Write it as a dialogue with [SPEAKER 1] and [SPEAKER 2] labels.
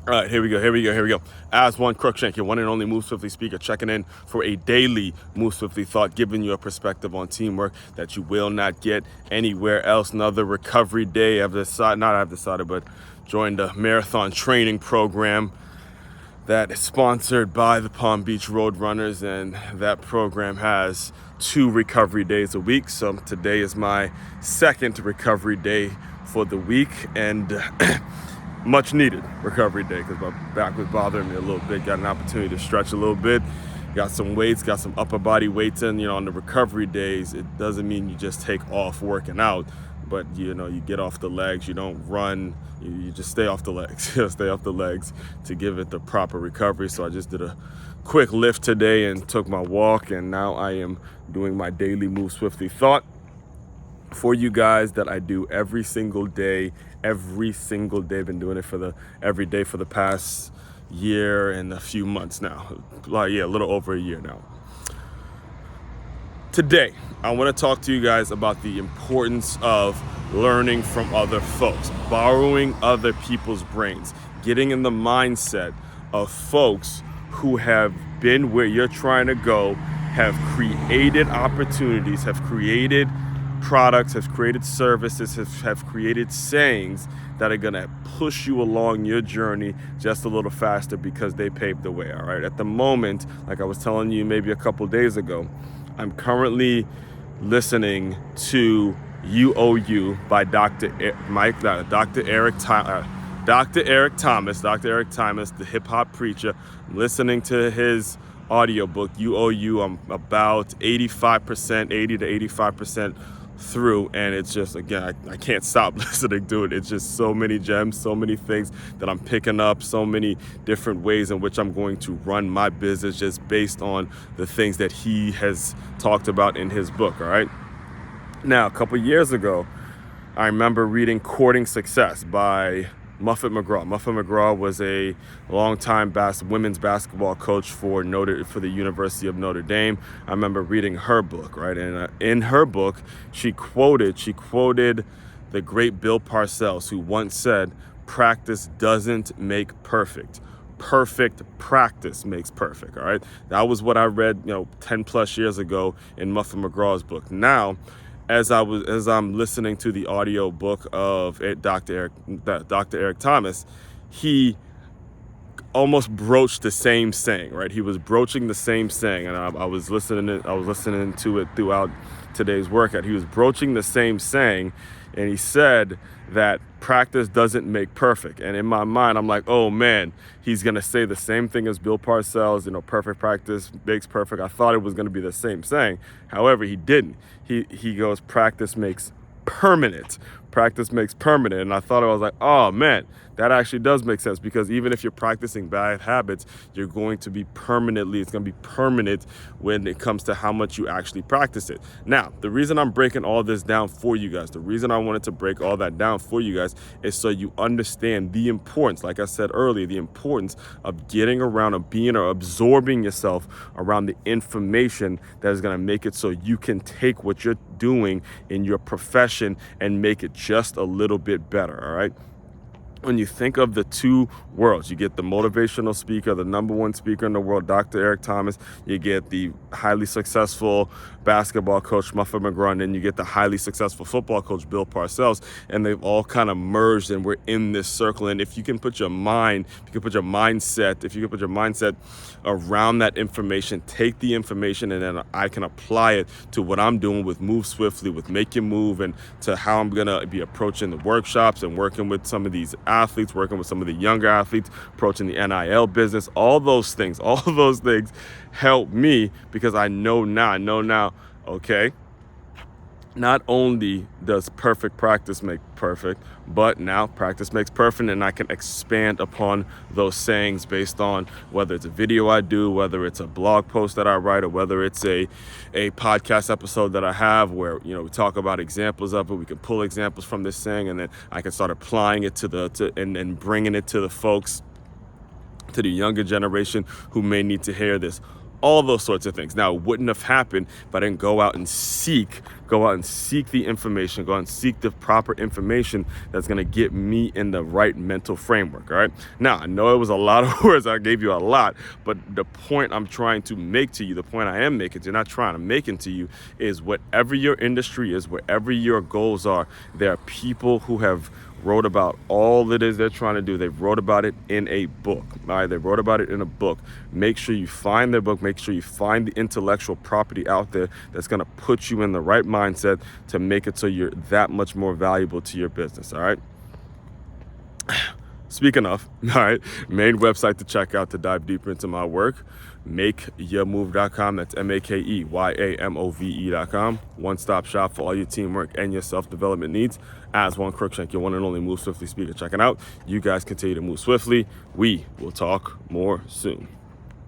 [SPEAKER 1] All right, here we go. Aswand Cruickshank, your one and only Move Swiftly speaker, checking in for a daily Move Swiftly thought, giving you a perspective on teamwork that you will not get anywhere else. Another recovery day. I've decided, but joined a marathon training program that is sponsored by the Palm Beach Roadrunners, and that program has 2 recovery days a week. So today is my second recovery day for the week, and much needed recovery day because my back was bothering me a little bit. Got an opportunity to stretch a little bit. Got some weights, got some upper body weights in. On the recovery days, it doesn't mean you just take off working out, but you get off the legs. You don't run. You just stay off the legs. Stay off the legs to give it the proper recovery. So I just did a quick lift today and took my walk, and now I am doing my daily Move Swiftly thought for you guys that I do every single day. Been doing it every day for the past year and a few months now. A little over a year now. Today, I want to talk to you guys about the importance of learning from other folks, borrowing other people's brains, getting in the mindset of folks who have been where you're trying to go, have created opportunities, have created products, have created services, have created sayings that are going to push you along your journey just a little faster because they paved the way. All right. At the moment, like I was telling you maybe a couple days ago, I'm currently listening to UOU by Dr. Eric Thomas, the hip hop preacher. I'm listening to his audiobook, UOU. I'm about 80 to 85% through, and it's just, again, I can't stop listening to it. It's just so many gems, so many things that I'm picking up, so many different ways in which I'm going to run my business just based on the things that he has talked about in his book. All right. Now, a couple years ago, I remember reading Courting Success by Muffet McGraw. Muffet McGraw was a longtime women's basketball coach for the University of Notre Dame. I remember reading her book, right? And in her book, she quoted the great Bill Parcells, who once said, "Practice doesn't make perfect. Perfect practice makes perfect." All right. That was what I read, 10 plus years ago in Muffet McGraw's book. Now, as I'm listening to the audio book of Dr. Eric Thomas, he almost broached the same saying, right? He was broaching the same saying, and I was listening to it throughout today's workout. He was broaching the same saying, and he said that practice doesn't make perfect. And in my mind, I'm like, oh man, he's gonna say the same thing as Bill Parcells, perfect practice makes perfect. I thought it was gonna be the same saying. However, he didn't. He goes, practice makes permanent. Practice makes permanent. And I was like, oh man, that actually does make sense, because even if you're practicing bad habits, it's going to be permanent when it comes to how much you actually practice it. Now, the reason I'm breaking all this down for you guys, the reason I wanted to break all that down for you guys is so you understand the importance, like I said earlier, the importance of getting around or being or absorbing yourself around the information that is going to make it so you can take what you're doing in your profession and make it just a little bit better. All right. When you think of the two worlds, you get the motivational speaker, the number one speaker in the world, Dr. Eric Thomas. You get the highly successful basketball coach, Muffet McGraw, and then you get the highly successful football coach, Bill Parcells. And they've all kind of merged, and we're in this circle. And if you can put your mindset around that information, take the information, and then I can apply it to what I'm doing with Move Swiftly, with Make Your Move, and to how I'm going to be approaching the workshops and working with some of these athletes, working with some of the younger athletes, approaching the NIL business. All those things help me, because I know now, okay, not only does perfect practice make perfect, but now practice makes perfect, and I can expand upon those sayings based on whether it's a video I do, whether it's a blog post that I write, or whether it's a podcast episode that I have where, we talk about examples of it. We can pull examples from this saying, and then I can start applying it and bringing it to the folks, to the younger generation who may need to hear this. all those sorts of things. Now, it wouldn't have happened if I didn't go out and seek the information, go out and seek the proper information that's going to get me in the right mental framework. All right. Now, I know it was a lot of words. I gave you a lot, but the point I'm trying to make to you, the point I am making to you, not trying to make it to you, is whatever your industry is, wherever your goals are, there are people who have wrote about all it is they're trying to do. They wrote about it in a book. All right, they wrote about it in a book. Make sure you find their book. Make sure you find the intellectual property out there that's going to put you in the right mindset to make it so you're that much more valuable to your business. All right. Speaking of, all right, main website to check out to dive deeper into my work, makeyourmove.com. That's makeyaMove.com. One-stop shop for all your teamwork and your self-development needs. Aswand Cruickshank, your one and only Move Swiftly speaker. Checking out. You guys continue to move swiftly. We will talk more soon.